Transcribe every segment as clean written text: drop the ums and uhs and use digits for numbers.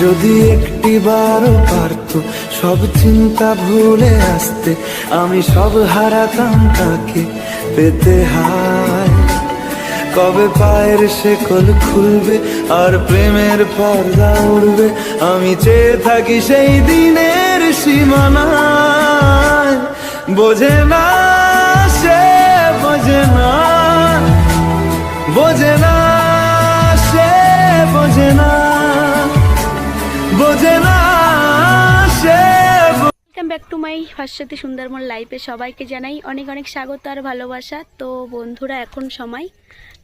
যদি একটিবারও পারতো সব চিন্তা ভুলে আসতে, আমি সব হারাতাম তাকে পেতে হায়। কবে পায়ের শেকল খুলবে আর প্রেমের পর্দা উড়বে, আমি চেয়ে থাকি সেই দিনের সীমানায়। বোঝে না সে, বোঝে না, বোঝে না সে, বোঝে না, বোঝে না সে। Welcome back to my Bhaswati Sundarban লাইফে সবাইকে জানাই অনেক অনেক স্বাগত আর ভালোবাসা। তো বন্ধুরা, এখন সময়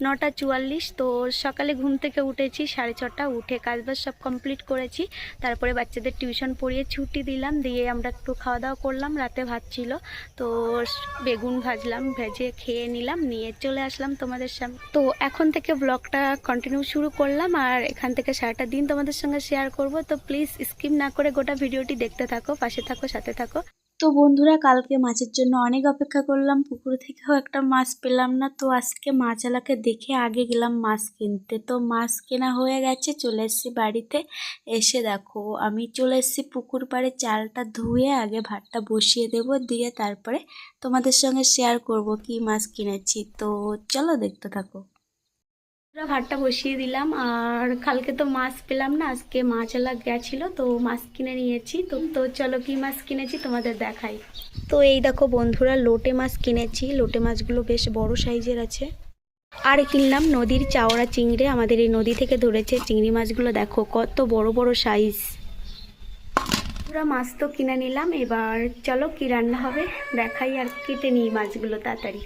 9:44। তো সকালে ঘুম থেকে উঠেছি 6:30, উঠে কাজবাজ সব কমপ্লিট করেছি। তারপরে বাচ্চাদের টিউশন পড়িয়ে ছুটি দিলাম, দিয়ে আমরা একটু খাওয়া দাওয়া করলাম। রাতে ভাত ছিল, তো বেগুন ভাজলাম, ভেজে খেয়ে নিলাম, নিয়ে চলে আসলাম তোমাদের সামনে। তো এখন থেকে ব্লগটা কন্টিনিউ শুরু করলাম, আর এখান থেকে সারাটা দিন তোমাদের সঙ্গে শেয়ার করব। তো প্লিজ স্কিপ না করে গোটা ভিডিওটি দেখতে থাকো, পাশে থাকো, সাথে থাকো। তো বন্ধুরা, কালকে মাছের জন্য অনেক অপেক্ষা করলাম, পুকুর থেকেও একটা মাছ পেলাম না। তো আজকে মাছওয়ালাকে দেখে আগে গেলাম মাছ কিনতে। তো মাছ কেনা হয়ে গেছে, চলে এসেছি বাড়িতে। এসে দেখো আমি চলে এসেছি পুকুর পাড়ে, চালটা ধুয়ে আগে ভাতটা বসিয়ে দেব, দিয়ে তারপরে তোমাদের সঙ্গে শেয়ার করব কি মাছ কিনেছি। তো চলো দেখতে থাকো। ভাতটা বসিয়ে দিলাম, আর কালকে তো মাছ পেলাম না, আজকে মাছওয়ালা গেছিল, তো মাছ কিনে নিয়েছি। তো চলো কি মাছ কিনেছি তোমাদের দেখাই। তো এই দেখো বন্ধুরা, লোটে মাছ কিনেছি। লোটে মাছগুলো বেশ বড় সাইজের আছে। আর কিনলাম নদীর চাওড়া চিংড়ি, আমাদের এই নদী থেকে ধরেছে চিংড়ি মাছগুলো, দেখো কত বড় বড় সাইজ। পুরো মাছ তো কিনে নিলাম, এবার চলো কি রান্না হবে দেখাই, আর কেটে নিই মাছগুলো তাড়াতাড়ি।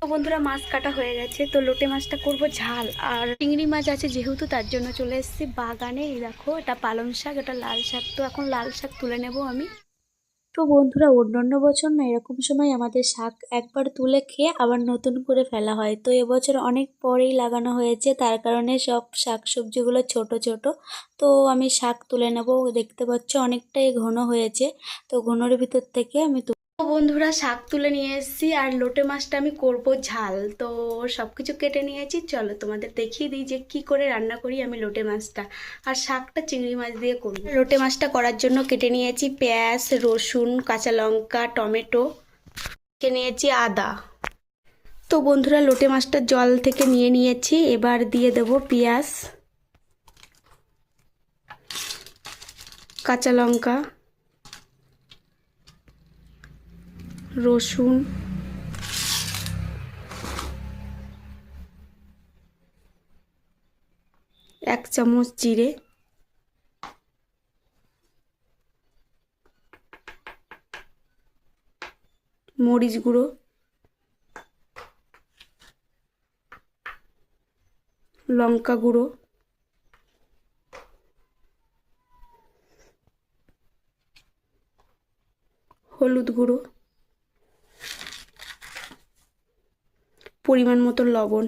তো বন্ধুরা, মাছ কাটা হয়ে গেছে, তো লোটে মাছটা করব ঝাল। আর চিংড়ি মাছ আছে যেহেতু, তার জন্য চলে এসেছি বাগানে। এই দেখো, এটা পালং শাক, এটা লাল শাক। তো এখন লাল শাক তুলে নেব আমি। তো বন্ধুরা, অন্যান্য বছর না এরকম সময় আমাদের শাক একবার তুলে খেয়ে আবার নতুন করে ফেলা হয়। তো এবছর অনেক পরেই লাগানো হয়েছে, তার কারণে সব শাক সবজিগুলো ছোট ছোট। তো আমি শাক তুলে নেব, দেখতে পাচ্ছ অনেকটাই ঘন হয়েছে। তো ঘনের ভিতর থেকে আমি তো বন্ধুরা, শাক তুলে নিয়ে এসেছি, আর লোটে মাছটা আমি করব ঝাল। তো সবকিছু কেটে নিয়েছি, চলো তোমাদের দেখিয়ে দিই যে কি করে রান্না করি আমি লোটে মাছটা। আর শাকটা চিংড়ি মাছ দিয়ে করব। লোটে মাছটা করার জন্য কেটে নিয়েছি পেঁয়াজ, রসুন, কাঁচা লঙ্কা, টমেটো, কেটে নিয়েছি আদা। তো বন্ধুরা, লোটে মাছটা জল থেকে নিয়ে নিয়েছি, এবার দিয়ে দেব পেঁয়াজ, কাঁচা লঙ্কা, রসুন, এক চামচ জিরে, মরিচ গুঁড়ো, লঙ্কা গুঁড়ো, হলুদ গুঁড়ো, পরিমাণ মতো লবণ,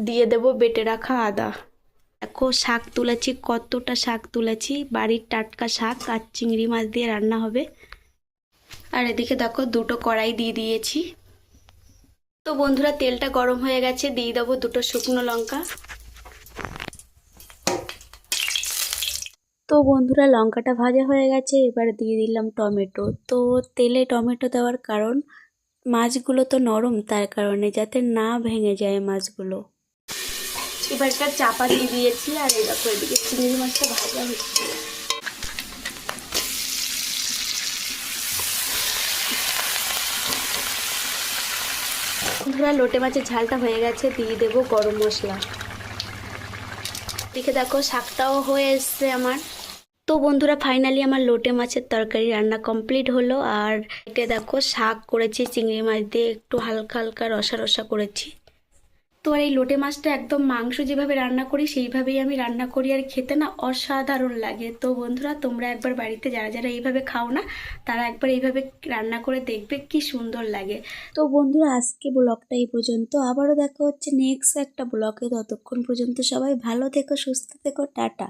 দিয়ে দেব বেটে রাখা আদা। দেখো শাক তুলেছি, কতটা শাক তুলেছি, বাড়ির টাটকা শাক, আর চিংড়ি মাছ দিয়ে রান্না হবে। আর এদিকে দেখো দুটো কড়াই দিয়ে দিয়েছি। তো বন্ধুরা, তেলটা গরম হয়ে গেছে, দিয়ে দেবো দুটো শুকনো লঙ্কা। তো বন্ধুরা, লঙ্কাটা ভাজা হয়ে গেছে, এবার দিয়ে দিলাম টমেটো। তো তেলে টমেটো দেওয়ার কারণ, মাছগুলো তো নরম, তার কারণে যাতে না ভেঙে যায় মাছগুলো। এবার একটা চাপা দিয়ে দিয়েছি, আর এই দেখো এদিকে চিংড়ি মাছটা ভাজা হচ্ছে। বন্ধুরা, লোটে মাছের ঝালটা হয়ে গেছে, দিয়ে দেবো গরম মশলা। এদিকে দেখো শাকটাও হয়ে এসছে আমার। তো বন্ধুরা, ফাইনালি আমার লোটে মাছের তরকারি রান্না কমপ্লিট হলো। আর এটা দেখো শাক করেছি চিংড়ি মাছ দিয়ে, একটু হালকা হালকা রসা রসা করেছি। তো আর এই লোটে মাছটা একদম মাংস যেভাবে রান্না করি সেইভাবেই আমি রান্না করি, আর খেতে না অসাধারণ লাগে। তো বন্ধুরা তোমরা একবার বাড়িতে যারা যারা এইভাবে খাও না তারা একবার এইভাবে রান্না করে দেখবে কি সুন্দর লাগে। তো বন্ধুরা আজকে ব্লগটা এই পর্যন্ত, আবারও দেখা হচ্ছে নেক্সট একটা ব্লগে। ততক্ষণ পর্যন্ত সবাই ভালো থেকো, সুস্থ থেকো, টাটা।